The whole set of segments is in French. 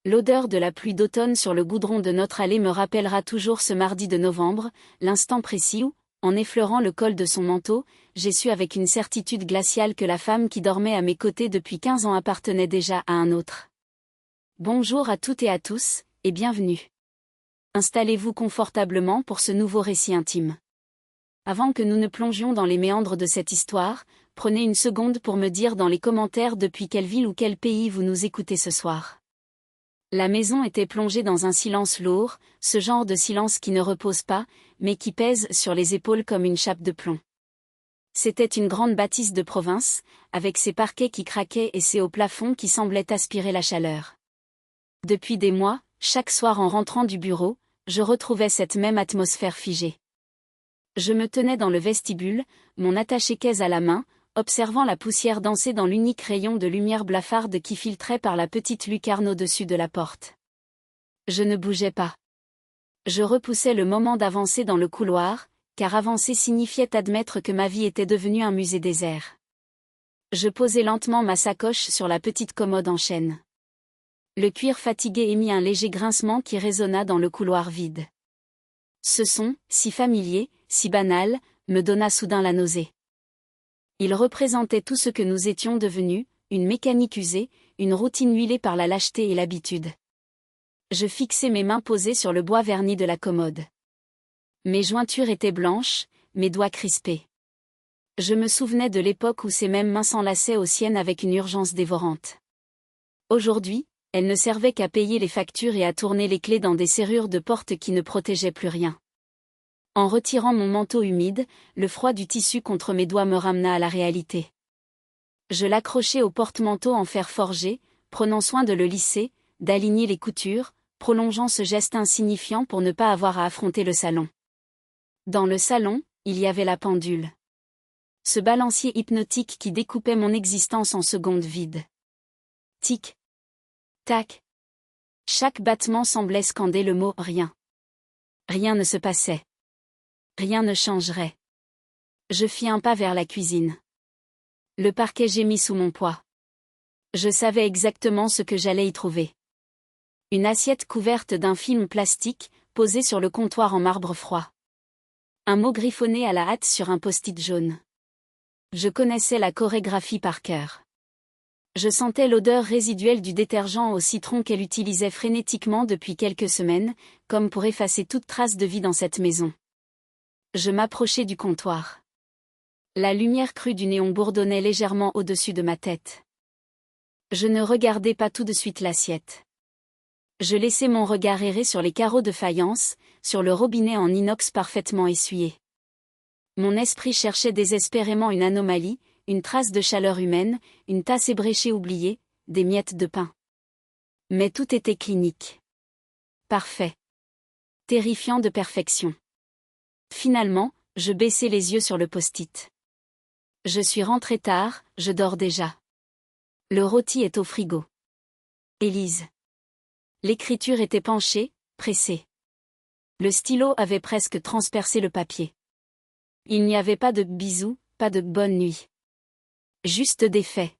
L'odeur de la pluie d'automne sur le goudron de notre allée me rappellera toujours ce mardi de novembre, l'instant précis où, en effleurant le col de son manteau, j'ai su avec une certitude glaciale que la femme qui dormait à mes côtés depuis 15 ans appartenait déjà à un autre. Bonjour à toutes et à tous, et bienvenue. Installez-vous confortablement pour ce nouveau récit intime. Avant que nous ne plongions dans les méandres de cette histoire, prenez une seconde pour me dire dans les commentaires depuis quelle ville ou quel pays vous nous écoutez ce soir. La maison était plongée dans un silence lourd, ce genre de silence qui ne repose pas, mais qui pèse sur les épaules comme une chape de plomb. C'était une grande bâtisse de province, avec ses parquets qui craquaient et ses hauts plafonds qui semblaient aspirer la chaleur. Depuis des mois, chaque soir en rentrant du bureau, je retrouvais cette même atmosphère figée. Je me tenais dans le vestibule, mon attaché-caisse à la main, observant la poussière danser dans l'unique rayon de lumière blafarde qui filtrait par la petite lucarne au-dessus de la porte. Je ne bougeais pas. Je repoussais le moment d'avancer dans le couloir, car avancer signifiait admettre que ma vie était devenue un musée désert. Je posai lentement ma sacoche sur la petite commode en chêne. Le cuir fatigué émit un léger grincement qui résonna dans le couloir vide. Ce son, si familier, si banal, me donna soudain la nausée. Il représentait tout ce que nous étions devenus, une mécanique usée, une routine huilée par la lâcheté et l'habitude. Je fixai mes mains posées sur le bois verni de la commode. Mes jointures étaient blanches, mes doigts crispés. Je me souvenais de l'époque où ces mêmes mains s'enlaçaient aux siennes avec une urgence dévorante. Aujourd'hui, elles ne servaient qu'à payer les factures et à tourner les clés dans des serrures de porte qui ne protégeaient plus rien. En retirant mon manteau humide, le froid du tissu contre mes doigts me ramena à la réalité. Je l'accrochai au porte-manteau en fer forgé, prenant soin de le lisser, d'aligner les coutures, prolongeant ce geste insignifiant pour ne pas avoir à affronter le salon. Dans le salon, il y avait la pendule. Ce balancier hypnotique qui découpait mon existence en secondes vides. Tic. Tac. Chaque battement semblait scander le mot « rien ». Rien ne se passait. Rien ne changerait. Je fis un pas vers la cuisine. Le parquet gémit sous mon poids. Je savais exactement ce que j'allais y trouver. Une assiette couverte d'un film plastique, posée sur le comptoir en marbre froid. Un mot griffonné à la hâte sur un post-it jaune. Je connaissais la chorégraphie par cœur. Je sentais l'odeur résiduelle du détergent au citron qu'elle utilisait frénétiquement depuis quelques semaines, comme pour effacer toute trace de vie dans cette maison. Je m'approchai du comptoir. La lumière crue du néon bourdonnait légèrement au-dessus de ma tête. Je ne regardai pas tout de suite l'assiette. Je laissai mon regard errer sur les carreaux de faïence, sur le robinet en inox parfaitement essuyé. Mon esprit cherchait désespérément une anomalie, une trace de chaleur humaine, une tasse ébréchée oubliée, des miettes de pain. Mais tout était clinique. Parfait. Terrifiant de perfection. Finalement, je baissai les yeux sur le post-it. Je suis rentré tard, je dors déjà. Le rôti est au frigo. Élise. L'écriture était penchée, pressée. Le stylo avait presque transpercé le papier. Il n'y avait pas de bisous, pas de bonne nuit. Juste des faits.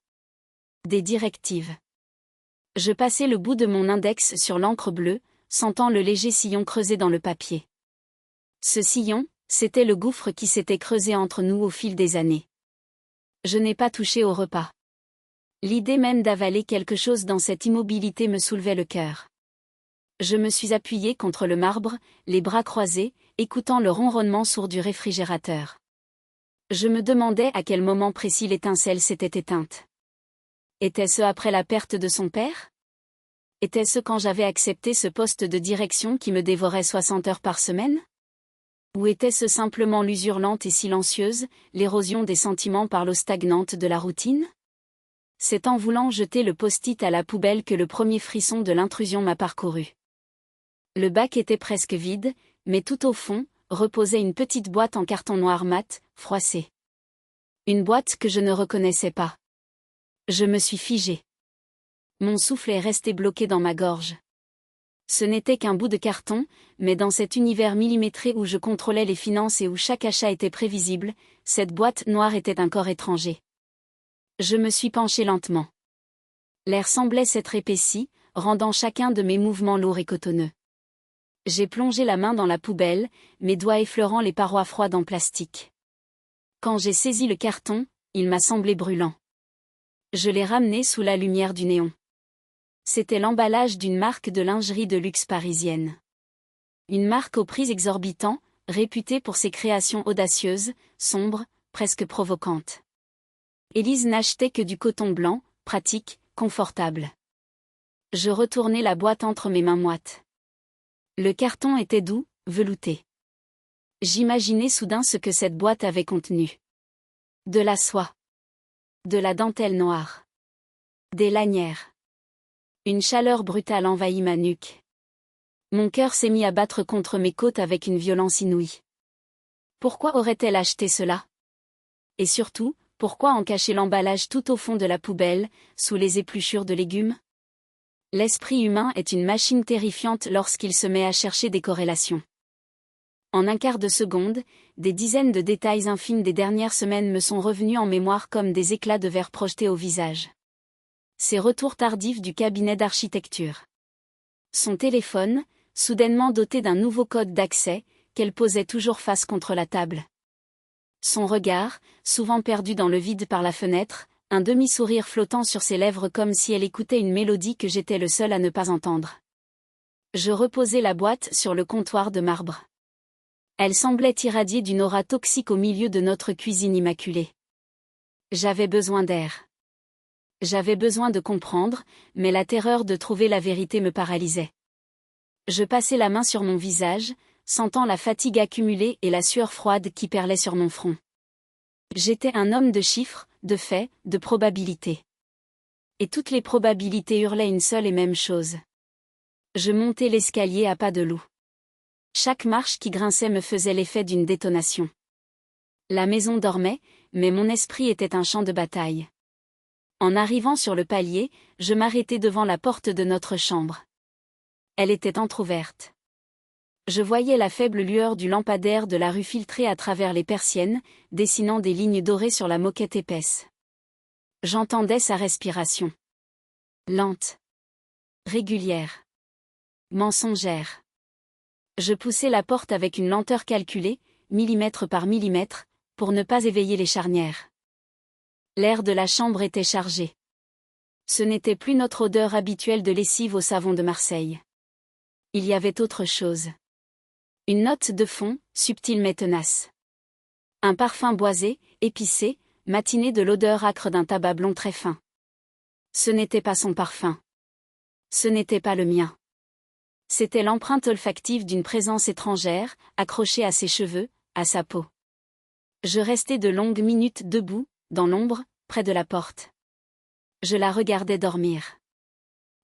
Des directives. Je passai le bout de mon index sur l'encre bleue, sentant le léger sillon creusé dans le papier. Ce sillon, c'était le gouffre qui s'était creusé entre nous au fil des années. Je n'ai pas touché au repas. L'idée même d'avaler quelque chose dans cette immobilité me soulevait le cœur. Je me suis appuyé contre le marbre, les bras croisés, écoutant le ronronnement sourd du réfrigérateur. Je me demandais à quel moment précis l'étincelle s'était éteinte. Était-ce après la perte de son père? Était-ce quand j'avais accepté ce poste de direction qui me dévorait 60 heures par semaine? Ou était-ce simplement l'usure lente et silencieuse, l'érosion des sentiments par l'eau stagnante de la routine? C'est en voulant jeter le post-it à la poubelle que le premier frisson de l'intrusion m'a parcouru. Le bac était presque vide, mais tout au fond, reposait une petite boîte en carton noir mat, froissée. Une boîte que je ne reconnaissais pas. Je me suis figé. Mon souffle est resté bloqué dans ma gorge. Ce n'était qu'un bout de carton, mais dans cet univers millimétré où je contrôlais les finances et où chaque achat était prévisible, cette boîte noire était un corps étranger. Je me suis penché lentement. L'air semblait s'être épaissi, rendant chacun de mes mouvements lourds et cotonneux. J'ai plongé la main dans la poubelle, mes doigts effleurant les parois froides en plastique. Quand j'ai saisi le carton, il m'a semblé brûlant. Je l'ai ramené sous la lumière du néon. C'était l'emballage d'une marque de lingerie de luxe parisienne. Une marque aux prix exorbitants, réputée pour ses créations audacieuses, sombres, presque provocantes. Élise n'achetait que du coton blanc, pratique, confortable. Je retournai la boîte entre mes mains moites. Le carton était doux, velouté. J'imaginais soudain ce que cette boîte avait contenu. De la soie. De la dentelle noire. Des lanières. Une chaleur brutale envahit ma nuque. Mon cœur s'est mis à battre contre mes côtes avec une violence inouïe. Pourquoi aurait-elle acheté cela? Et surtout, pourquoi en cacher l'emballage tout au fond de la poubelle, sous les épluchures de légumes? L'esprit humain est une machine terrifiante lorsqu'il se met à chercher des corrélations. En un quart de seconde, des dizaines de détails infimes des dernières semaines me sont revenus en mémoire comme des éclats de verre projetés au visage. Ces retours tardifs du cabinet d'architecture. Son téléphone, soudainement doté d'un nouveau code d'accès, qu'elle posait toujours face contre la table. Son regard, souvent perdu dans le vide par la fenêtre, un demi-sourire flottant sur ses lèvres comme si elle écoutait une mélodie que j'étais le seul à ne pas entendre. Je reposai la boîte sur le comptoir de marbre. Elle semblait irradier d'une aura toxique au milieu de notre cuisine immaculée. J'avais besoin d'air. J'avais besoin de comprendre, mais la terreur de trouver la vérité me paralysait. Je passai la main sur mon visage, sentant la fatigue accumulée et la sueur froide qui perlait sur mon front. J'étais un homme de chiffres, de faits, de probabilités. Et toutes les probabilités hurlaient une seule et même chose. Je montais l'escalier à pas de loup. Chaque marche qui grinçait me faisait l'effet d'une détonation. La maison dormait, mais mon esprit était un champ de bataille. En arrivant sur le palier, je m'arrêtai devant la porte de notre chambre. Elle était entr'ouverte. Je voyais la faible lueur du lampadaire de la rue filtrer à travers les persiennes, dessinant des lignes dorées sur la moquette épaisse. J'entendais sa respiration. Lente. Régulière. Mensongère. Je poussai la porte avec une lenteur calculée, millimètre par millimètre, pour ne pas éveiller les charnières. L'air de la chambre était chargé. Ce n'était plus notre odeur habituelle de lessive au savon de Marseille. Il y avait autre chose. Une note de fond, subtile mais tenace. Un parfum boisé, épicé, matiné de l'odeur âcre d'un tabac blond très fin. Ce n'était pas son parfum. Ce n'était pas le mien. C'était l'empreinte olfactive d'une présence étrangère, accrochée à ses cheveux, à sa peau. Je restai de longues minutes debout, dans l'ombre, près de la porte. Je la regardais dormir.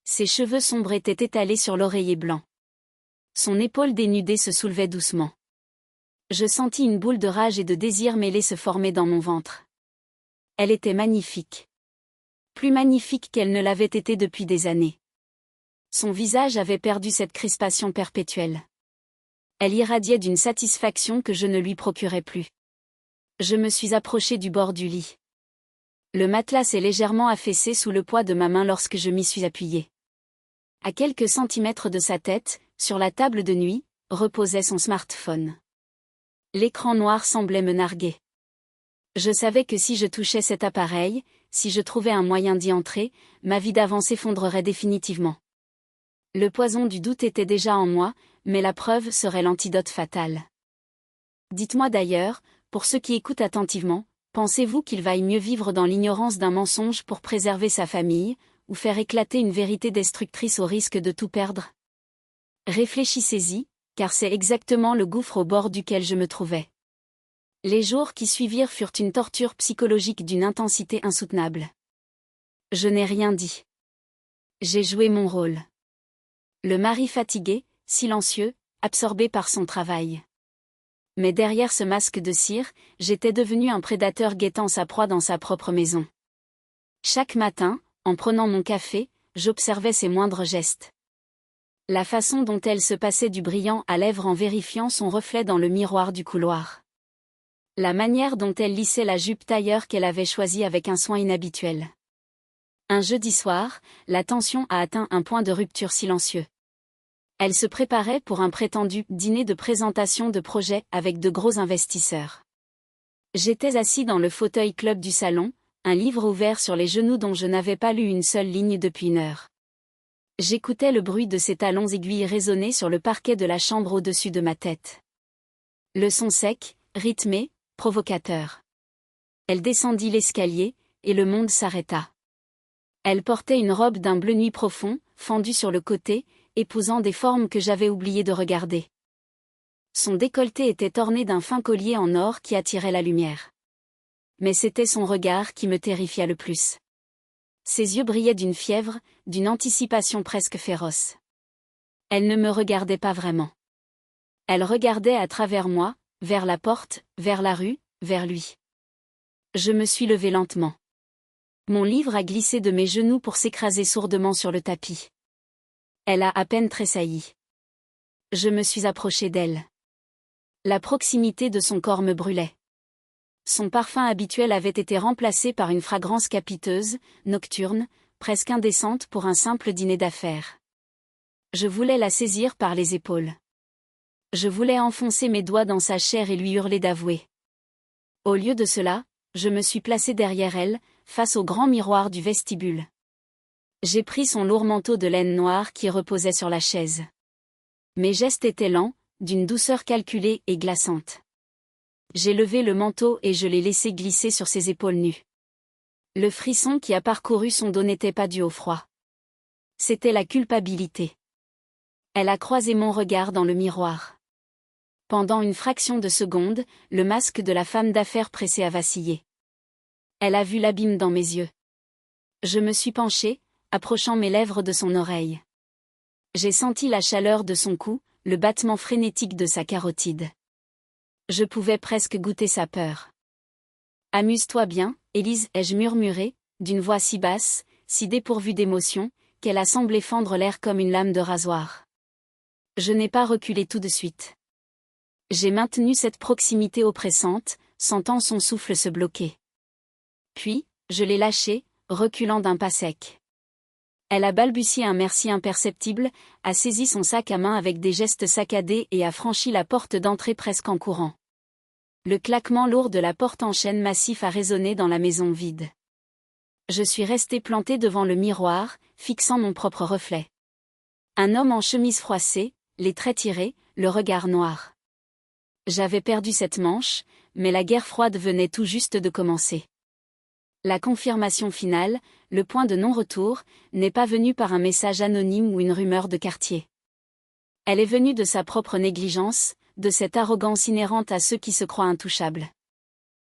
Ses cheveux sombres étaient étalés sur l'oreiller blanc. Son épaule dénudée se soulevait doucement. Je sentis une boule de rage et de désir mêlés se former dans mon ventre. Elle était magnifique. Plus magnifique qu'elle ne l'avait été depuis des années. Son visage avait perdu cette crispation perpétuelle. Elle irradiait d'une satisfaction que je ne lui procurais plus. Je me suis approché du bord du lit. Le matelas s'est légèrement affaissé sous le poids de ma main lorsque je m'y suis appuyé. À quelques centimètres de sa tête, sur la table de nuit, reposait son smartphone. L'écran noir semblait me narguer. Je savais que si je touchais cet appareil, si je trouvais un moyen d'y entrer, ma vie d'avant s'effondrerait définitivement. Le poison du doute était déjà en moi, mais la preuve serait l'antidote fatal. Dites-moi d'ailleurs, pour ceux qui écoutent attentivement, pensez-vous qu'il vaille mieux vivre dans l'ignorance d'un mensonge pour préserver sa famille, ou faire éclater une vérité destructrice au risque de tout perdre? Réfléchissez-y, car c'est exactement le gouffre au bord duquel je me trouvais. Les jours qui suivirent furent une torture psychologique d'une intensité insoutenable. Je n'ai rien dit. J'ai joué mon rôle. Le mari fatigué, silencieux, absorbé par son travail. Mais derrière ce masque de cire, j'étais devenu un prédateur guettant sa proie dans sa propre maison. Chaque matin, en prenant mon café, j'observais ses moindres gestes. La façon dont elle se passait du brillant à lèvres en vérifiant son reflet dans le miroir du couloir. La manière dont elle lissait la jupe tailleur qu'elle avait choisie avec un soin inhabituel. Un jeudi soir, la tension a atteint un point de rupture silencieux. Elle se préparait pour un prétendu dîner de présentation de projet avec de gros investisseurs. J'étais assis dans le fauteuil club du salon, un livre ouvert sur les genoux dont je n'avais pas lu une seule ligne depuis une heure. J'écoutais le bruit de ses talons aiguilles résonner sur le parquet de la chambre au-dessus de ma tête. Le son sec, rythmé, provocateur. Elle descendit l'escalier, et le monde s'arrêta. Elle portait une robe d'un bleu nuit profond, fendue sur le côté, épousant des formes que j'avais oublié de regarder. Son décolleté était orné d'un fin collier en or qui attirait la lumière. Mais c'était son regard qui me terrifia le plus. Ses yeux brillaient d'une fièvre, d'une anticipation presque féroce. Elle ne me regardait pas vraiment. Elle regardait à travers moi, vers la porte, vers la rue, vers lui. Je me suis levée lentement. Mon livre a glissé de mes genoux pour s'écraser sourdement sur le tapis. Elle a à peine tressailli. Je me suis approchée d'elle. La proximité de son corps me brûlait. Son parfum habituel avait été remplacé par une fragrance capiteuse, nocturne, presque indécente pour un simple dîner d'affaires. Je voulais la saisir par les épaules. Je voulais enfoncer mes doigts dans sa chair et lui hurler d'avouer. Au lieu de cela, je me suis placée derrière elle, face au grand miroir du vestibule. J'ai pris son lourd manteau de laine noire qui reposait sur la chaise. Mes gestes étaient lents, d'une douceur calculée et glaçante. J'ai levé le manteau et je l'ai laissé glisser sur ses épaules nues. Le frisson qui a parcouru son dos n'était pas dû au froid. C'était la culpabilité. Elle a croisé mon regard dans le miroir. Pendant une fraction de seconde, le masque de la femme d'affaires pressée a vacillé. Elle a vu l'abîme dans mes yeux. Je me suis penchée, approchant mes lèvres de son oreille. J'ai senti la chaleur de son cou, le battement frénétique de sa carotide. Je pouvais presque goûter sa peur. « Amuse-toi bien, Élise » ai-je murmuré, d'une voix si basse, si dépourvue d'émotion, qu'elle a semblé fendre l'air comme une lame de rasoir. Je n'ai pas reculé tout de suite. J'ai maintenu cette proximité oppressante, sentant son souffle se bloquer. Puis, je l'ai lâchée, reculant d'un pas sec. Elle a balbutié un merci imperceptible, a saisi son sac à main avec des gestes saccadés et a franchi la porte d'entrée presque en courant. Le claquement lourd de la porte en chêne massif a résonné dans la maison vide. Je suis restée plantée devant le miroir, fixant mon propre reflet. Un homme en chemise froissée, les traits tirés, le regard noir. J'avais perdu cette manche, mais la guerre froide venait tout juste de commencer. La confirmation finale, le point de non-retour, n'est pas venue par un message anonyme ou une rumeur de quartier. Elle est venue de sa propre négligence, de cette arrogance inhérente à ceux qui se croient intouchables.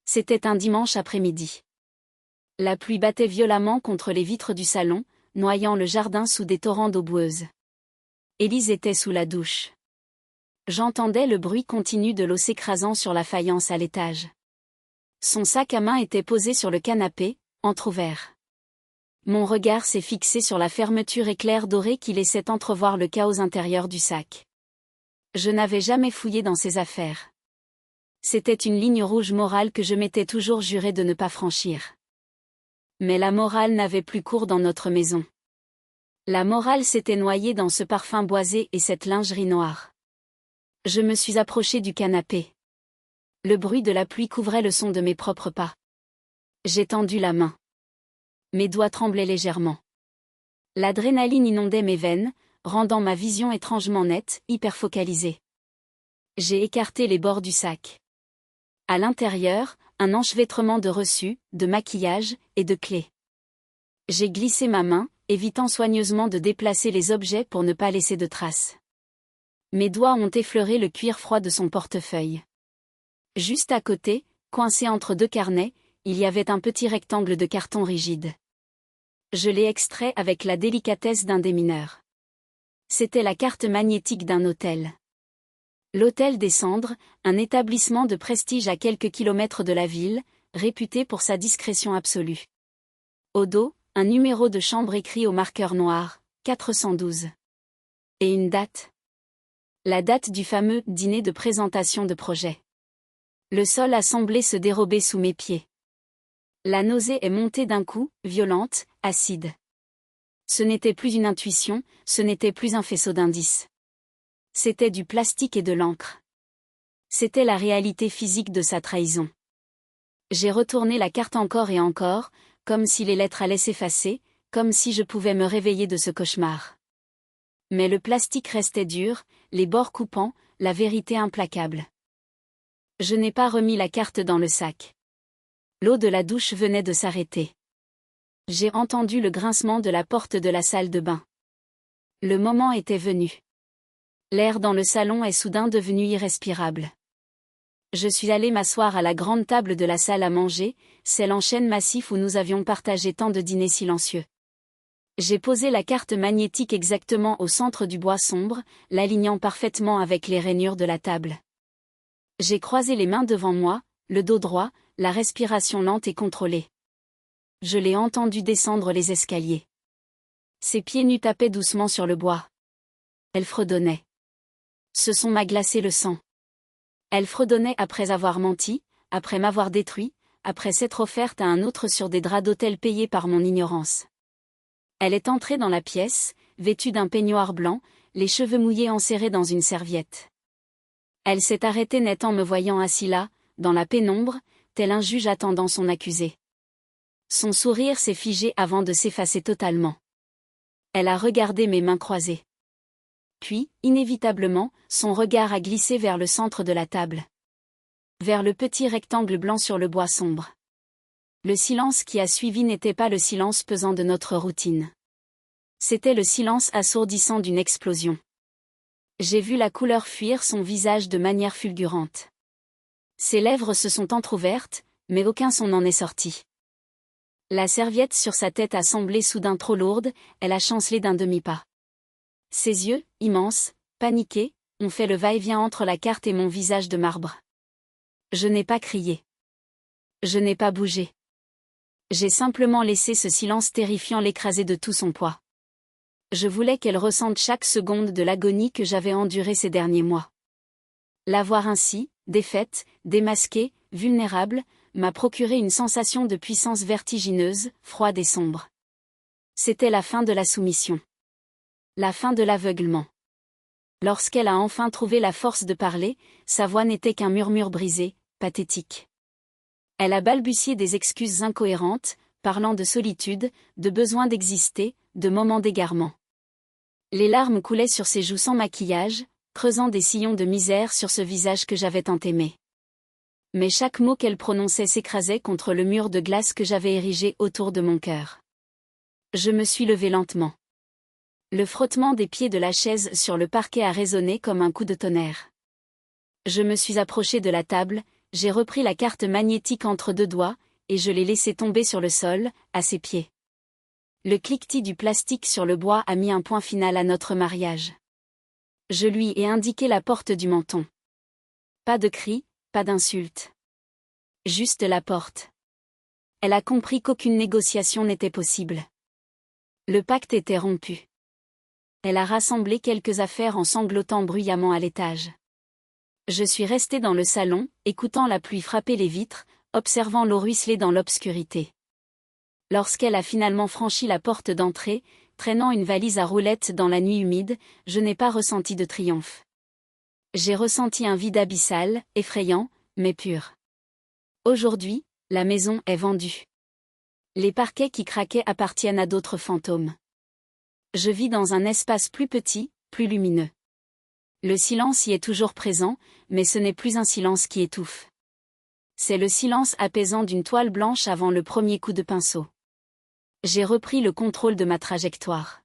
C'était un dimanche après-midi. La pluie battait violemment contre les vitres du salon, noyant le jardin sous des torrents d'eau boueuse. Élise était sous la douche. J'entendais le bruit continu de l'eau s'écrasant sur la faïence à l'étage. Son sac à main était posé sur le canapé, entrouvert. Mon regard s'est fixé sur la fermeture éclair dorée qui laissait entrevoir le chaos intérieur du sac. Je n'avais jamais fouillé dans ses affaires. C'était une ligne rouge morale que je m'étais toujours juré de ne pas franchir. Mais la morale n'avait plus cours dans notre maison. La morale s'était noyée dans ce parfum boisé et cette lingerie noire. Je me suis approchée du canapé. Le bruit de la pluie couvrait le son de mes propres pas. J'ai tendu la main. Mes doigts tremblaient légèrement. L'adrénaline inondait mes veines, rendant ma vision étrangement nette, hyper focalisée. J'ai écarté les bords du sac. À l'intérieur, un enchevêtrement de reçus, de maquillage, et de clés. J'ai glissé ma main, évitant soigneusement de déplacer les objets pour ne pas laisser de traces. Mes doigts ont effleuré le cuir froid de son portefeuille. Juste à côté, coincé entre deux carnets, il y avait un petit rectangle de carton rigide. Je l'ai extrait avec la délicatesse d'un démineur. C'était la carte magnétique d'un hôtel. L'Hôtel des Cendres, un établissement de prestige à quelques kilomètres de la ville, réputé pour sa discrétion absolue. Au dos, un numéro de chambre écrit au marqueur noir, 412. Et une date. La date du fameux dîner de présentation de projet. Le sol a semblé se dérober sous mes pieds. La nausée est montée d'un coup, violente, acide. Ce n'était plus une intuition, ce n'était plus un faisceau d'indices. C'était du plastique et de l'encre. C'était la réalité physique de sa trahison. J'ai retourné la carte encore et encore, comme si les lettres allaient s'effacer, comme si je pouvais me réveiller de ce cauchemar. Mais le plastique restait dur, les bords coupants, la vérité implacable. Je n'ai pas remis la carte dans le sac. L'eau de la douche venait de s'arrêter. J'ai entendu le grincement de la porte de la salle de bain. Le moment était venu. L'air dans le salon est soudain devenu irrespirable. Je suis allé m'asseoir à la grande table de la salle à manger, celle en chêne massif où nous avions partagé tant de dîners silencieux. J'ai posé la carte magnétique exactement au centre du bois sombre, l'alignant parfaitement avec les rainures de la table. J'ai croisé les mains devant moi, le dos droit, la respiration lente et contrôlée. Je l'ai entendu descendre les escaliers. Ses pieds nus tapaient doucement sur le bois. Elle fredonnait. Ce son m'a glacé le sang. Elle fredonnait après avoir menti, après m'avoir détruit, après s'être offerte à un autre sur des draps d'hôtel payés par mon ignorance. Elle est entrée dans la pièce, vêtue d'un peignoir blanc, les cheveux mouillés enserrés dans une serviette. Elle s'est arrêtée net en me voyant assis là, dans la pénombre, tel un juge attendant son accusé. Son sourire s'est figé avant de s'effacer totalement. Elle a regardé mes mains croisées. Puis, inévitablement, son regard a glissé vers le centre de la table. Vers le petit rectangle blanc sur le bois sombre. Le silence qui a suivi n'était pas le silence pesant de notre routine. C'était le silence assourdissant d'une explosion. J'ai vu la couleur fuir son visage de manière fulgurante. Ses lèvres se sont entr'ouvertes, mais aucun son n'en est sorti. La serviette sur sa tête a semblé soudain trop lourde, elle a chancelé d'un demi-pas. Ses yeux, immenses, paniqués, ont fait le va-et-vient entre la carte et mon visage de marbre. Je n'ai pas crié. Je n'ai pas bougé. J'ai simplement laissé ce silence terrifiant l'écraser de tout son poids. Je voulais qu'elle ressente chaque seconde de l'agonie que j'avais endurée ces derniers mois. La voir ainsi, défaite, démasquée, vulnérable, m'a procuré une sensation de puissance vertigineuse, froide et sombre. C'était la fin de la soumission. La fin de l'aveuglement. Lorsqu'elle a enfin trouvé la force de parler, sa voix n'était qu'un murmure brisé, pathétique. Elle a balbutié des excuses incohérentes, parlant de solitude, de besoin d'exister, de moments d'égarement. Les larmes coulaient sur ses joues sans maquillage, creusant des sillons de misère sur ce visage que j'avais tant aimé. Mais chaque mot qu'elle prononçait s'écrasait contre le mur de glace que j'avais érigé autour de mon cœur. Je me suis levée lentement. Le frottement des pieds de la chaise sur le parquet a résonné comme un coup de tonnerre. Je me suis approchée de la table, j'ai repris la carte magnétique entre deux doigts, et je l'ai laissée tomber sur le sol, à ses pieds. Le cliquetis du plastique sur le bois a mis un point final à notre mariage. Je lui ai indiqué la porte du menton. Pas de cris, pas d'insultes. Juste la porte. Elle a compris qu'aucune négociation n'était possible. Le pacte était rompu. Elle a rassemblé quelques affaires en sanglotant bruyamment à l'étage. Je suis restée dans le salon, écoutant la pluie frapper les vitres, observant l'eau ruisseler dans l'obscurité. Lorsqu'elle a finalement franchi la porte d'entrée, traînant une valise à roulettes dans la nuit humide, je n'ai pas ressenti de triomphe. J'ai ressenti un vide abyssal, effrayant, mais pur. Aujourd'hui, la maison est vendue. Les parquets qui craquaient appartiennent à d'autres fantômes. Je vis dans un espace plus petit, plus lumineux. Le silence y est toujours présent, mais ce n'est plus un silence qui étouffe. C'est le silence apaisant d'une toile blanche avant le premier coup de pinceau. J'ai repris le contrôle de ma trajectoire.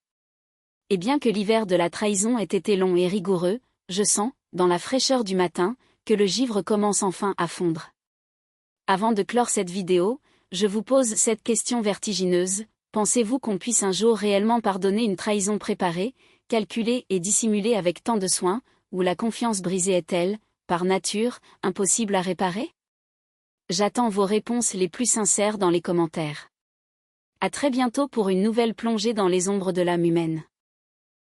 Et bien que l'hiver de la trahison ait été long et rigoureux, je sens, dans la fraîcheur du matin, que le givre commence enfin à fondre. Avant de clore cette vidéo, je vous pose cette question vertigineuse. Pensez-vous qu'on puisse un jour réellement pardonner une trahison préparée, calculée et dissimulée avec tant de soin, ou la confiance brisée est-elle, par nature, impossible à réparer? J'attends vos réponses les plus sincères dans les commentaires. À très bientôt pour une nouvelle plongée dans les ombres de l'âme humaine.